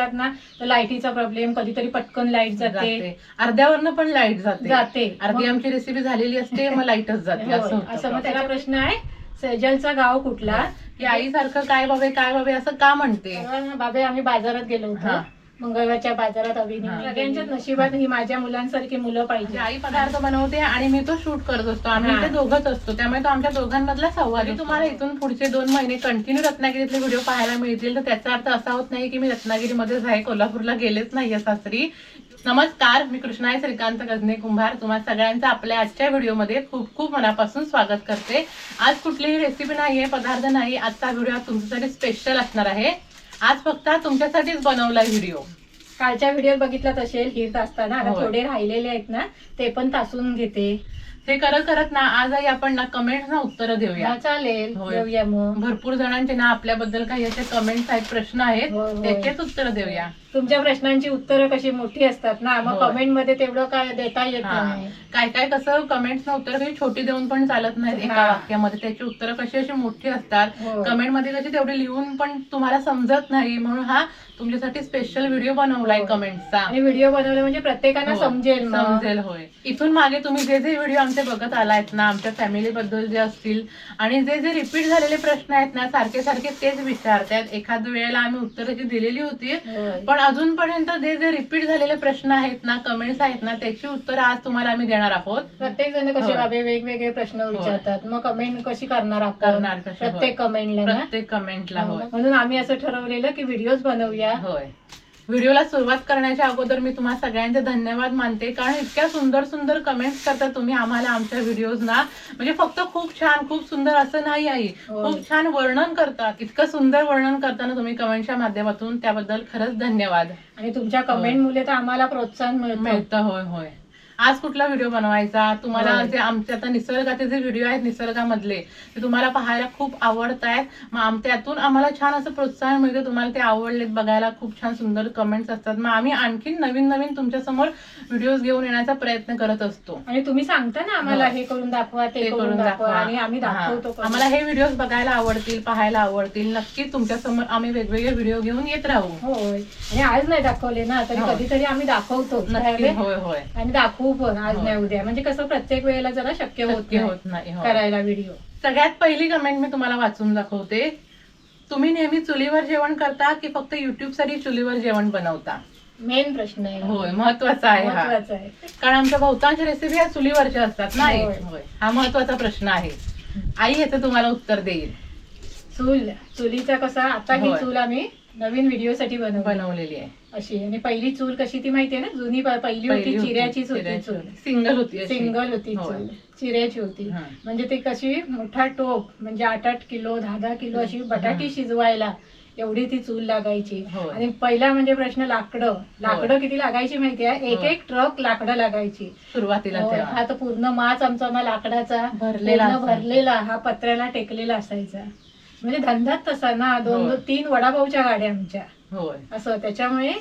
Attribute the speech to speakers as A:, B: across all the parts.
A: असतात ना तर लाईटीचा प्रॉब्लेम, कधीतरी पटकन लाईट जाते,
B: अर्ध्यावरनं पण लाईट जाते. अर्धी
A: मग-
B: आमची रेसिपी झालेली असते मग लाईटच जाते
A: होय,
B: असं होतं.
A: असं मग त्याचा प्रश्न आहे सेजलचा गाव कुठला,
B: की आईसारखं काय बाबे असं का म्हणते.
A: तेव्हा बाबे आम्ही बाजारात गेलो होतो, मंगळवारच्या बाजारात अभिनी. सगळ्यांच्याच नशिबात ही माझ्या मुलांसारखी मुलं पाहिजे.
B: आई पदार्थ बनवते आणि मी तो शूट करत असतो, आम्ही इथे दोघंच असतो, त्यामुळे तो आमच्या दोघांमधला संवाद आहे. तुम्हाला इथून पुढचे 2 महिने कंटिन्यू रत्नागिरीतले व्हिडिओ पाहायला मिळतील, तर त्याचा अर्थ असा होत नाही की मी रत्नागिरीमध्येच आहे, कोल्हापूरला गेलेच नाहीये सासरी. नमस्कार, मी कृष्णाई श्रीकांत गजने कुंभार तुम्हा सगळ्यांचं आपल्या आजच्या व्हिडिओमध्ये खूप खूप मनापासून स्वागत करते. आज कुठलीही रेसिपी नाहीये, पदार्थ नाही, आजचा व्हिडिओ तुमच्यासाठी स्पेशल असणार आहे. आज फक्त तुमच्यासाठीच बनवलाय व्हिडिओ.
A: कालच्या व्हिडिओ बघितलाच असेल हिरत असताना, आता थोडे राहिलेले आहेत ना ते पण तासून घेते.
B: ते करत ना आजही आपण ना कमेंट्स ना उत्तर देऊया.
A: चालेल, देऊया. मग
B: भरपूर जणांचे ना आपल्याबद्दल काही असे कमेंट्स आहेत, प्रश्न आहेत, त्याचेच उत्तर देऊया.
A: तुमच्या प्रश्नांची उत्तरं कशी मोठी असतात ना, मग कमेंट मध्ये तेवढं काय देता येत नाही.
B: काय कसं कमेंट्स ना उत्तर काही छोटी देऊन पण चालत नाहीत एका वाक्यामध्ये, त्याची उत्तरं कशी अशी मोठी असतात. कमेंट मध्ये कशी तेवढी लिहून पण तुम्हाला समजत नाही, म्हणून हा तुमच्यासाठी स्पेशल व्हिडिओ बनवलाय कमेंट्सचा.
A: आणि व्हिडिओ बनवला म्हणजे प्रत्येकाला समजेल.
B: होय. इथून मागे तुम्ही जे जे व्हिडिओ आमचे बघत आलायत ना, आमच्या फॅमिली बद्दल जे असतील आणि जे जे रिपीट झालेले प्रश्न आहेत ना, सारखे सारखे तेच विचारतात. एखाद वेळेला आम्ही उत्तरं दिलेली होती, पण अजूनपर्यंत जे जे रिपीट झालेले प्रश्न आहेत ना, कमेंट्स आहेत ना, त्याची उत्तरं आज तुम्हाला आम्ही देणार आहोत.
A: प्रत्येक जण कसे बाबे वेगवेगळे प्रश्न विचारतात, मग कमेंट कशी करणार आपण प्रत्येक
B: कमेंटला.
A: म्हणून आम्ही असं ठरवलेलं की व्हिडिओज बनवूया.
B: होय. व्हिडिओला सुरुवात करण्याच्या अगोदर मी तुम्हाला सगळ्यांचे धन्यवाद मानते, कारण इतक्या सुंदर सुंदर कमेंट्स करता तुम्ही आम्हाला आमच्या व्हिडिओज ना. म्हणजे फक्त खूप छान खूप सुंदर असं नाही आई, खूप छान वर्णन करतात. इतकं सुंदर वर्णन करताना तुम्ही कमेंटच्या माध्यमातून, त्याबद्दल खरंच धन्यवाद.
A: आणि तुमच्या कमेंटमुळे तर आम्हाला प्रोत्साहन मिळतं.
B: होय. आज कुठला व्हिडिओ बनवायचा तुम्हाला, जे आमचे आता निसर्गाचे जे व्हिडिओ आहेत निसर्गामधले, ते तुम्हाला पाहायला खूप आवडत आहेत. मग त्यातून आम्हाला छान असं प्रोत्साहन मिळतं, तुम्हाला ते आवडलेत बघायला, खूप छान सुंदर कमेंट्स असतात. मग आम्ही आणखीन नवीन नवीन तुमच्या समोर व्हिडिओज घेऊन येण्याचा प्रयत्न करत असतो.
A: आणि तुम्ही सांगता ना आम्हाला हे करून दाखवा, ते करून दाखवा, आणि आम्ही दाखवतो.
B: आम्हाला हे व्हिडिओज बघायला आवडतील, पाहायला आवडतील. नक्की तुमच्या समोर आम्ही वेगवेगळे व्हिडिओ घेऊन येत राहू.
A: होय. आणि आज नाही दाखवले ना, तरी कधीतरी आम्ही दाखवतो.
B: होय.
A: आणि दाखवू पण आज नाही उद्या, म्हणजे कसं प्रत्येक वेळेला जरा शक्य होत नाही करायला व्हिडिओ.
B: सगळ्यात पहिली कमेंट मी तुम्हाला वाचून दाखवते. तुम्ही नेहमी चुलीवर जेवण करता की फक्त युट्यूब साठी चुलीवर जेवण बनवता?
A: मेन प्रश्न आहे.
B: होय, महत्वाचा आहे हा, कारण आमच्या बहुतांश रेसिपी ह्या चुलीवरच्या असतात ना. हा महत्वाचा प्रश्न आहे. आई ह्याचं तुम्हाला उत्तर देईल.
A: चुलीचा कसा, आता ही चूल आम्ही नवीन व्हिडिओ साठी
B: बनवलेली आहे
A: अशी. आणि पहिली चूल कशी ती माहितीये ना, जुनी पहिली होती चिऱ्याचीच होती चूल, सिंगल होती चूल, चिऱ्याची होती. म्हणजे ती कशी मोठा टोप, म्हणजे 8-8 किलो 10-10 किलो अशी बटाटी शिजवायला एवढी ती चूल लागायची. आणि पहिला म्हणजे प्रश्न लाकडं किती लागायची माहितीये, एक ट्रक लाकडं लागायची
B: सुरुवातीला.
A: हा तर पूर्ण माच आमचा लाकडाचा भरलेला हा पत्र्याला टेकलेला असायचा. म्हणजे धंदाच तसा ना, 2-3 वडापावच्या गाड्या आमच्या असं. त्याच्यामुळे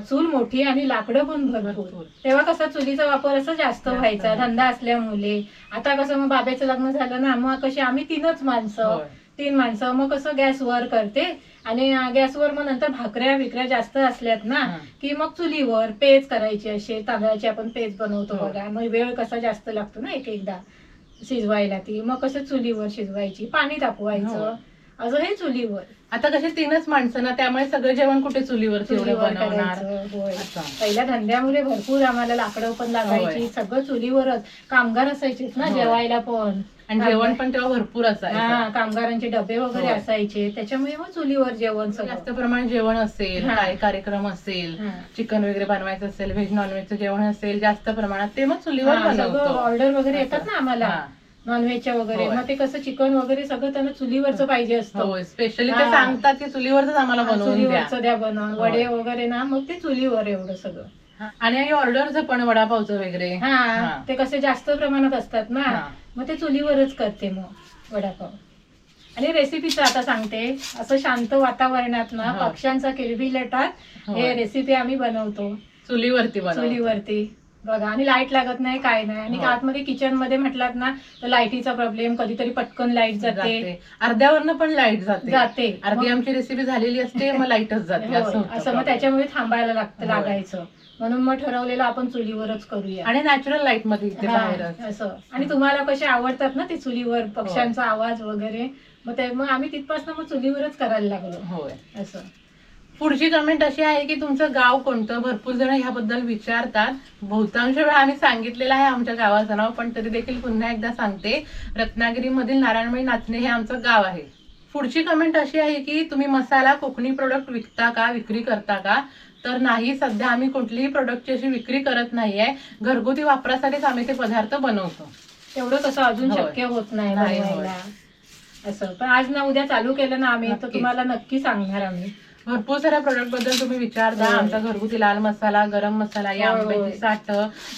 A: चूल मोठी आणि लाकडं पण भरपूर. तेव्हा कसा चुलीचा वापर असं जास्त व्हायचा धंदा असल्यामुळे. आता कसं मग बाबेचं लग्न झालं ना, मग कशी आम्ही 3 माणसं, मग कसं गॅसवर करते. आणि गॅसवर मग नंतर भाकऱ्या बिकऱ्या जास्त असल्यात ना की मग चुलीवर पेज करायची, असे तांदळाची आपण पेज बनवतो बघा. मग वेळ कसा जास्त लागतो ना एकदा शिजवायला, ती मग कसं चुलीवर शिजवायची, पाणी तापवायचं, असं हे चुलीवर.
B: आता कसे 3च माणसं ना, त्यामुळे सगळं जेवण कुठे चुलीवर बनवणार.
A: पहिल्या धंद्यामुळे भरपूर आम्हाला लाकडं पण लागायची, सगळं चुलीवरच. कामगार असायचे ना जेवायला पण,
B: आणि जेवण पण तेव्हा भरपूर असायचं.
A: कामगारांचे डबे वगैरे असायचे, त्याच्यामुळे मग चुलीवर जेवण
B: जास्त प्रमाणात जेवण असेल, काय कार्यक्रम असेल, चिकन वगैरे बनवायचं असेल, व्हेज नॉनव्हेजचं जेवण असेल जास्त प्रमाणात, ते मग चुलीवर बनवतो.
A: ऑर्डर वगैरे येतात ना आम्हाला नॉनव्हेजच्या वगैरे, मग ते कसं चिकन वगैरे सगळं त्यांना चुलीवरचं पाहिजे असतं.
B: स्पेशली ते सांगतात की चुलीवरच आम्हाला
A: चुलीवरचं द्या बनवून, वडे वगैरे ना, मग ते चुलीवर एवढं सगळं.
B: आणि ऑर्डरचं पण वडापावचं वगैरे
A: ते कसे जास्त प्रमाणात असतात ना, मग ते चुलीवरच करते मग वडापाव. आणि रेसिपीचं आता सांगते, असं शांत वातावरणात ना पक्ष्यांचा किलबिलाटात हे रेसिपी आम्ही बनवतो चुलीवरती. बघा, आणि लाईट लागत नाही, काय नाही. आणि
B: हो.
A: आतमध्ये किचन मध्ये म्हटलात ना तर लाईटीचा प्रॉब्लेम, कधीतरी पटकन लाईट जाते,
B: अर्ध्यावरनं पण लाईट जाते. अर्धी
A: मग-
B: आमची रेसिपी झालेली असते, मग लाईटच जाते.
A: होय,
B: असं होतं
A: असं मग
B: problem.
A: त्याच्यामुळे थांबायला
B: होय.
A: लागायचं. म्हणून मग ठरवलेलं आपण चुलीवरच करूया.
B: आणि नॅचरल लाईट मध्ये इथे
A: हा,
B: बाहेरच.
A: असं. आणि तुम्हाला कसे आवडतात ना ते चुलीवर पक्ष्यांचा आवाज वगैरे, मग आम्ही तिथपासून मग चुलीवरच करायला लागलो.
B: होय.
A: असं.
B: पुढची कमेंट अशी आहे की तुमचं गाव कोणतं, भरपूर जण ह्याबद्दल विचारतात. बहुतांश वेळा आम्ही सांगितलेलं आहे आमच्या गावाचं नाव, पण तरी देखील पुन्हा एकदा सांगते, रत्नागिरीमधील नारायणमयी नाचणे हे आमचं गाव आहे. पुढची कमेंट अशी आहे की तुम्ही मसाला कोकणी प्रोडक्ट विकता का, विक्री करता का? तर नाही, सध्या आम्ही कुठलीही प्रोडक्टची अशी विक्री करत नाहीये. घरगुती वापरासाठीच आम्ही ते पदार्थ बनवतो.
A: तेवढं कसं अजून
B: होय.
A: शक्य होत नाही
B: नाही,
A: बनवायला. असं. पण आज ना उद्या चालू केलं ना आम्ही तर
B: नक्कीच.
A: तुम्हाला नक्की सांगणार आम्ही.
B: भरपूर साऱ्या प्रोडक्ट बद्दल तुम्ही विचारता.
A: होय.
B: आमचा घरगुती लाल मसाला, गरम मसाला, या
A: होय,
B: आंब्याची
A: होय.
B: साठ,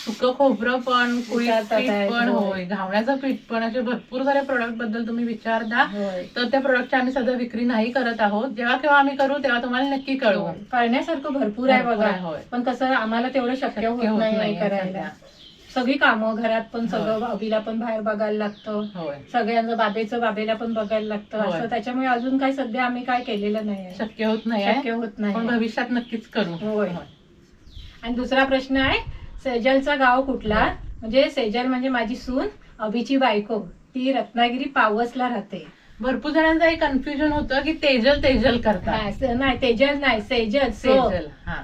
B: सुकं खोबरं पण, कुळीत
A: विचारतात
B: पीठ
A: आहेत,
B: पण,
A: होय.
B: होय, घावण्याचं पीठ पण, असे भरपूर सारे प्रोडक्ट बद्दल तुम्ही विचारता.
A: होय.
B: तर त्या प्रोडक्टची आम्ही सध्या विक्री नाही करत आहोत. जेव्हा केव्हा आम्ही करू तेव्हा तुम्हाला नक्की कळवू.
A: करण्यासारखं भरपूर आहे
B: भरपूर
A: बघा.
B: आहे, होय.
A: पण कसं आम्हाला तेवढं शक्य होत नाही करायला.
B: सध्या.
A: सगळी कामं घरात पण, सगळं
B: होय.
A: भाभीला पण बाहेर बघायला लागतं,
B: होय.
A: सगळ्यांचं बाबेला पण बघायला लागतं.
B: होय.
A: असं त्याच्यामुळे अजून काही सध्या आम्ही काय केलेलं नाही,
B: शक्य होत नाही
A: शक्य होत
B: पण
A: नाही.
B: भविष्यात नक्कीच करू.
A: होय. आणि दुसरा प्रश्न आहे, सेजलचा गाव कुठला? म्हणजे सेजल म्हणजे माझी सून, अभिची बायको, ती रत्नागिरी पावसला राहते.
B: भरपूर जणांचं एक कन्फ्युजन होतं की तेजल तेजल करतात.
A: नाही, तेजल नाही, सेजल.
B: सेजल. हा,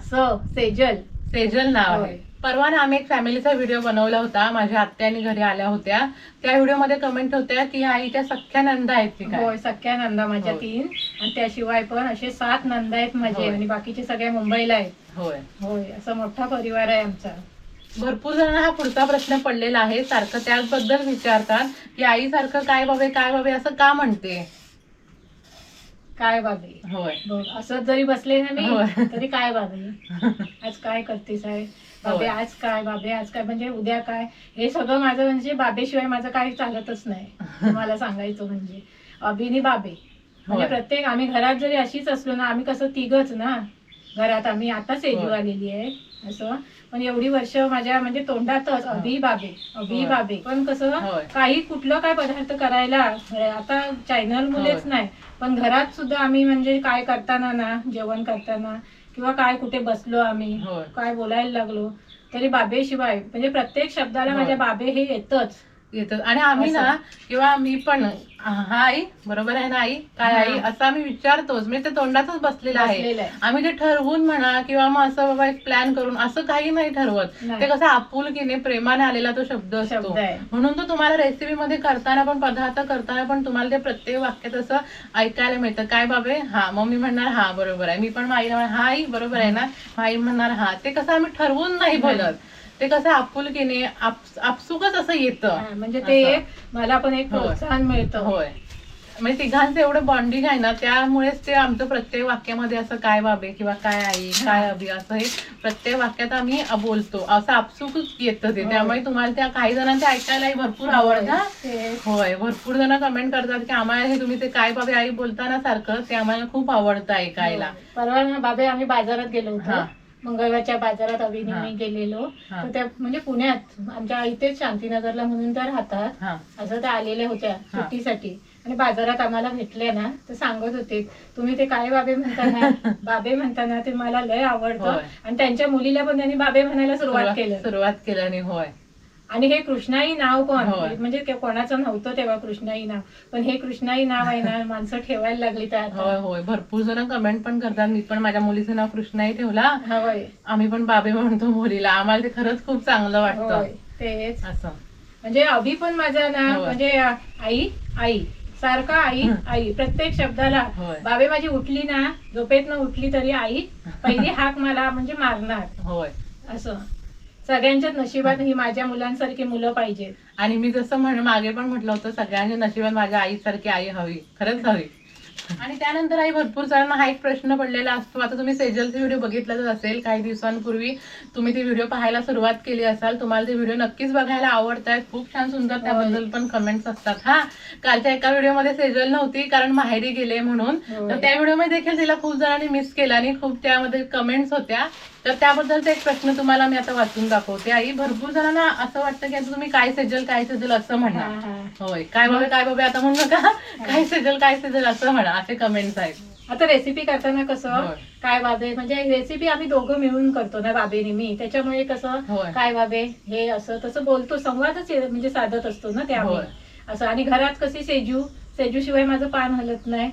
A: सेजल.
B: सेजल नाव आहे.
A: होय.
B: परवा ना आम्ही एक फॅमिलीचा व्हिडिओ बनवला होता, माझ्या आत्यानी घरी आल्या होत्या. त्या व्हिडिओमध्ये कमेंट होत्या की आईच्या सख्ख्या नंदा आहेत की काय.
A: होय, सख्या नंदा माझ्या
B: होय.
A: 3, आणि त्याशिवाय पण असे 7 नंदा आहेत माझे.
B: होय.
A: आणि बाकीचे सगळे मुंबईला आहेत.
B: होय.
A: होय, असा मोठा परिवार आहे आमचा.
B: भरपूर जणांना हा पुढचा प्रश्न पडलेला आहे, सारखं त्याचबद्दल विचारतात की आई सारखं काय बाबे असं का म्हणते.
A: काय बाबे,
B: होय.
A: बघ असंच जरी बसले ना
B: होय.
A: मी तरी काय बाबे, आज काय करतेस आहे बाबे,
B: होय.
A: आज काय बाबे, आज काय म्हणजे उद्या काय, हे सगळं माझं म्हणजे बाबेशिवाय माझं काही चालतच नाही. तुम्हाला सांगायचं म्हणजे अभिनी बाबे म्हणजे
B: होय.
A: प्रत्येक, आम्ही घरात जरी अशीच असलो ना, आम्ही कसं तिघच ना घरात, आम्ही आता सेजू
B: होय.
A: आलेली आहे असं, पण एवढी वर्ष माझ्या म्हणजे तोंडातच अभि बाबे, अभि
B: होय.
A: बाबे. पण कसं
B: होय.
A: काही कुठलं काय पदार्थ करायला आता चॅनल मुलेच
B: होय.
A: नाही, पण घरात सुद्धा आम्ही म्हणजे काय करताना ना, जेवण करताना किंवा काय कुठे बसलो आम्ही,
B: होय.
A: काय बोलायला लागलो तरी बाबेशिवाय म्हणजे प्रत्येक शब्दाला
B: होय.
A: माझ्या बाबे हे येतच.
B: येतात. आणि आम्ही ना किंवा मी पण हा आई बरोबर आहे ना आई, काय
A: हा.
B: आई असं आम्ही विचारतोच, मी ते तोंडातच बसलेलं आहे.
A: बसलेलं आहे.
B: आम्ही ते ठरवून म्हणा किंवा मग असं बाबा एक प्लॅन करून असं काही नाही ठरवत.
A: नाही.
B: ते कसं आपुलकीने प्रेमाने आलेला तो शब्द असतो.
A: आहे.
B: म्हणून तो तुम्हाला रेसिपी मध्ये करताना पण, पदार्थ करताना पण तुम्हाला ते प्रत्येक वाक्यात असं ऐकायला मिळतं. काय बाबे, हा. मग मी म्हणणार हा बरोबर आहे, मी पण आईला म्हणणार हा आई बरोबर आहे ना, आई म्हणणार हा. ते कसं आम्ही ठरवून नाही बोलत, ते कसं आपुलकीने आपसुकच असं येतं.
A: हा, म्हणजे ते
B: असं.
A: एक मला पण एक
B: होय.
A: प्रोत्साहन मिळतं.
B: होय. म्हणजे तिघांचं एवढं बॉन्डिंग आहे ना, त्यामुळेच ते आमचं प्रत्येक वाक्यामध्ये असं काय बाबे किंवा काय आई, काय अभि असं हे प्रत्येक वाक्यात आम्ही बोलतो, असं आपसुकच येतं ते.
A: होय.
B: त्यामुळे तुम्हाला त्या काही जणांचे ऐकायलाही भरपूर आवडतं.
A: ते
B: होय, भरपूर जण कमेंट करतात की आम्हाला हे तुम्ही ते काय बाबे आई बोलताना सारखं, ते आम्हाला खूप आवडतं ऐकायला.
A: परवा ना बाबे आम्ही बाजारात गेलो होतो,
B: हा.
A: मंगळवारच्या बाजारात अभिनी
B: हा.
A: मी गेलेलो.
B: हा.
A: तर त्या म्हणजे पुण्यात आमच्या इथेच शांतीनगरला म्हणून त्या राहतात.
B: हा.
A: असं त्या आलेल्या होत्या
B: हा.
A: सुट्टीसाठी, आणि बाजारात आम्हाला भेटले ना, तर सांगत होते तुम्ही ते काय बाबे म्हणताना बाबे म्हणताना ते मला लय आवडतं.
B: होय.
A: आणि त्यांच्या मुलीला पण त्यांनी बाबे म्हणायला सुरुवात
B: केल्याने. होय.
A: आणि हे कृष्णाई नाव पण
B: होय.
A: म्हणजे कोणाचं नव्हतं तेव्हा कृष्णाई नाव, पण हे कृष्णाई नाव आहे ना, माणसं ठेवायला लागली त्या
B: होय.
A: आता.
B: होय, भरपूर जण कमेंट पण करतात. मी पण माझ्या मुलीचं नाव कृष्णाई ठेवला,
A: होय.
B: आम्ही पण बाबे म्हणतो मुलीला. आम्हाला ते खरंच खूप चांगलं वाटतं.
A: होय, तेच.
B: असं
A: म्हणजे अभि पण माझा ना,
B: होय.
A: म्हणजे आई आई सारखा आई आई प्रत्येक शब्दाला.
B: होय.
A: बाबे माझी उठली ना, झोपेतनं उठली तरी आई पहिली हाक मला म्हणजे मारणार.
B: होय.
A: असं सगळ्यांच्याच नशिबात ही माझ्या मुलांसारखी मुलं पाहिजेत.
B: आणि मी जसं मागे पण म्हटलं होतं, सगळ्यांच्या नशिबात माझ्या आईसारखी आई हवी, खरंच हवी. आणि त्यानंतर आई भरपूर जणांना हा एक प्रश्न पडलेला असतो. आता तुम्ही सेजलचे व्हिडिओ बघितलाच असेल, काही दिवसांपूर्वी तुम्ही ती व्हिडिओ पाहायला सुरुवात केली असाल. तुम्हाला ते व्हिडिओ नक्कीच बघायला आवडतायत, खूप छान सुंदर त्याबद्दल पण कमेंट्स असतात. हा, कालच्या एका व्हिडिओमध्ये सेजल नव्हती कारण माहेरी गेले म्हणून, तर त्या व्हिडिओमध्ये देखील तिला खूप जणांनी मिस केला आणि खूप त्यामध्ये कमेंट्स होत्या. तर त्याबद्दलचा एक प्रश्न तुम्हाला मी आता वाचून दाखवते. आई, भरपूर जणांना असं वाटतं की आता तुम्ही काय सेजल असं म्हणा. होय, काय बाबा आता म्हणू नका, काय सेजल असं म्हणा, असे कमेंट्स आहेत.
A: आता रेसिपी करताना कसं काय बाबे, म्हणजे रेसिपी आम्ही दोघं मिळून करतो ना, बाबेने मी, त्याच्यामुळे कसं काय बाबे हे असं तसं बोलतो, संवादच म्हणजे साधत असतो ना त्या असं. आणि घरात कशी सेजू शिवाय माझं पान हलत नाही.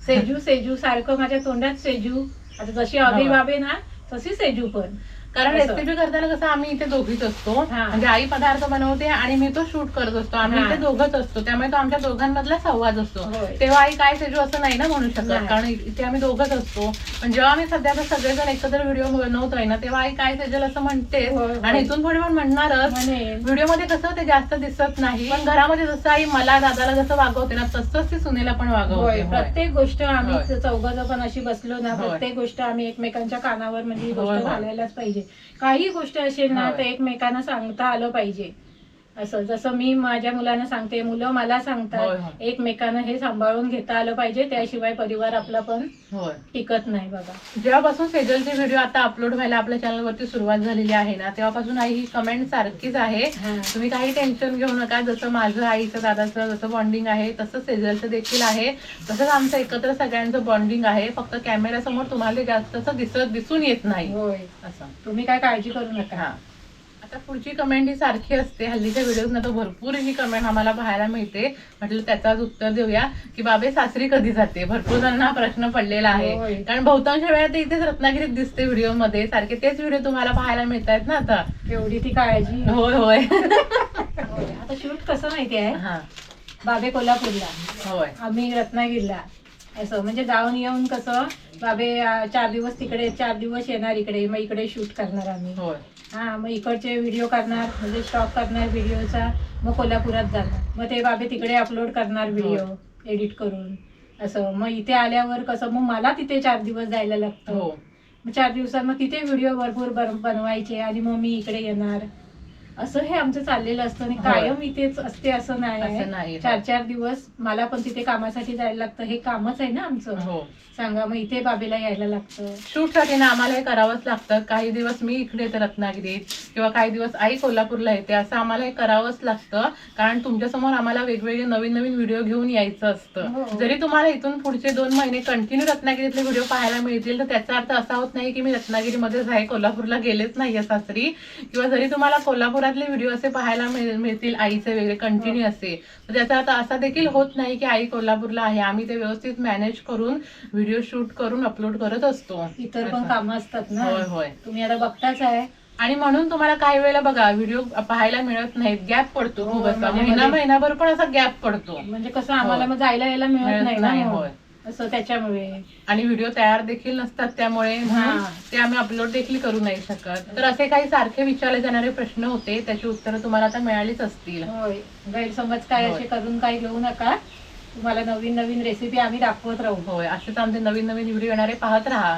A: सेजू सारखं माझ्या तोंडात सेजू. आता जशी अभि बाबे ना तशी सेजू पण.
B: कारण रेसिपी करताना कसं आम्ही इथे दोघीच असतो, म्हणजे आई पदार्थ बनवते आणि मी तो शूट करत असतो, आम्ही इथे दोघंच असतो, त्यामुळे तो आमच्या दोघांमधला संवाद असतो. तेव्हा आई काय सेजू असं नाही ना म्हणू शकत, कारण इथे आम्ही दोघंच असतो. पण जेव्हा आम्ही सध्या सगळेजण एकत्र व्हिडिओ बनवतोय ना, तेव्हा आई काय सेजल असं म्हणते आणि इथून पुढे पण म्हणणारच. व्हिडिओमध्ये कसं ते जास्त दिसत नाही, पण घरामध्ये जसं आई मला दादाला जसं वागवते ना, तसंच ती सुनेला पण वागवते.
A: प्रत्येक गोष्ट आम्ही चौघं पण अशी बसलो ना, प्रत्येक गोष्ट आम्ही एकमेकांच्या कानावर म्हणजे गोष्ट घालायलाच पाहिजे. काही गोष्ट असेल ना तर एकमेकांना सांगता आलं पाहिजे. असं जसं मी माझ्या मुलांना सांगते, मुलं मला सांगतात, एकमेकांना हे सांभाळून घेता आलं पाहिजे, त्याशिवाय परिवार आपला पण टिकत नाही. बघा,
B: जेव्हापासून सेजलचे व्हिडिओ आता अपलोड व्हायला आपल्या चॅनलवरती सुरुवात झालेली आहे ना, तेव्हापासून आई ही कमेंट सारखीच आहे. तुम्ही काही टेन्शन घेऊ नका, जसं माझं आईचं दादाचं जसं बॉन्डिंग आहे तसं सेजलचं देखील आहे, तसंच आमचं एकत्र सगळ्यांचं बॉन्डिंग आहे. फक्त कॅमेऱ्यासमोर तुम्हाला जास्त दिसून येत नाही.
A: असं तुम्ही काय काळजी करू नका.
B: आता पुढची कमेंट ही सारखी असते हल्लीच्या व्हिडिओज ना, तर भरपूर ही कमेंट आम्हाला पाहायला मिळते. म्हटलं त्याचाच उत्तर देऊया की बाबे सासरी कधी जाते. भरपूर जणांना हा प्रश्न पडलेला आहे, कारण बहुतांश वेळा ते इथेच रत्नागिरीत दिसते व्हिडिओ मध्ये, सारखे तेच व्हिडिओ तुम्हाला पाहायला मिळत आहेत ना. आता
A: एवढी ती काळजी.
B: होय.
A: आता शूट कसं माहिती आहे, बाबे कोल्हापूरला, आम्ही रत्नागिरीला, असं म्हणजे जाऊन येऊन कसं बाबे 4 दिवस तिकडे 4 दिवस येणार इकडे, मग इकडे शूट करणार आम्ही. मग इकडचे व्हिडिओ करणार, म्हणजे स्टॉक करणार व्हिडिओचा, मग कोल्हापुरात जाणार, मग ते बाबे तिकडे अपलोड करणार व्हिडिओ एडिट करून. असं मग इथे आल्यावर कसं मग मला तिथे 4 दिवस जायला लागतं. मग 4 दिवसात मग तिथे व्हिडिओ भरपूर बनवायचे आणि मग मी इकडे येणार. असं हे आमचं चाललेलं असतं आणि कायम इथेच असते असं नाही. 4-4 दिवस मला पण तिथे कामासाठी जायला लागतं. हे कामच आहे ना आमचं. सांगा, मग इथे बाबेला यायला लागतं
B: शूट साठी ना, आम्हाला हे करावंच लागतं. काही दिवस मी इकडे येते रत्नागिरीत किंवा काही दिवस आई कोल्हापूरला येते, असं आम्हाला हे करावंच लागतं, कारण तुमच्यासमोर आम्हाला वेगवेगळे नवीन व्हिडिओ घेऊन यायचं असतं. जरी तुम्हाला इथून पुढचे 2 महिने कंटिन्यू रत्नागिरीतले व्हिडिओ पाहायला मिळतील, तर त्याचा अर्थ असा होत नाही की मी रत्नागिरीमध्येच आहे, कोल्हापूरला गेलेच नाहीये सासरी. किंवा जरी तुम्हाला कोल्हापुरातले व्हिडिओ असे पाहायला मिळतील आईचे वेगळे कंटिन्यू असे, तर त्याचा अर्थ असा देखील होत नाही की आई कोल्हापूरला आहे. आम्ही ते व्यवस्थित मॅनेज करून व्हिडिओ शूट करून अपलोड करत असतो.
A: इतर पण कामं असतात ना. तुम्ही आता बघताच आहे.
B: आणि म्हणून तुम्हाला काही वेळेला बघा व्हिडिओ पाहायला मिळत नाहीत, गॅप पडतो खूप असा, महिनाभर पण असा गॅप पडतो.
A: म्हणजे कसं आम्हाला मग जायला यायला मिळत नाही ना, असं त्याच्यामुळे.
B: आणि व्हिडिओ तयार देखील नसतात, त्यामुळे ते आम्ही अपलोड देखील करू नाही शकत. तर असे काही सारखे विचारले जाणारे प्रश्न होते, त्याची उत्तरं तुम्हाला आता मिळालीच असतील.
A: गैरसमज काय असे करून काही घेऊ नका. तुम्हाला नवीन रेसिपी आम्ही दाखवत राहू.
B: असेच आमचे नवीन व्हिडिओ येणारे पाहत राहा.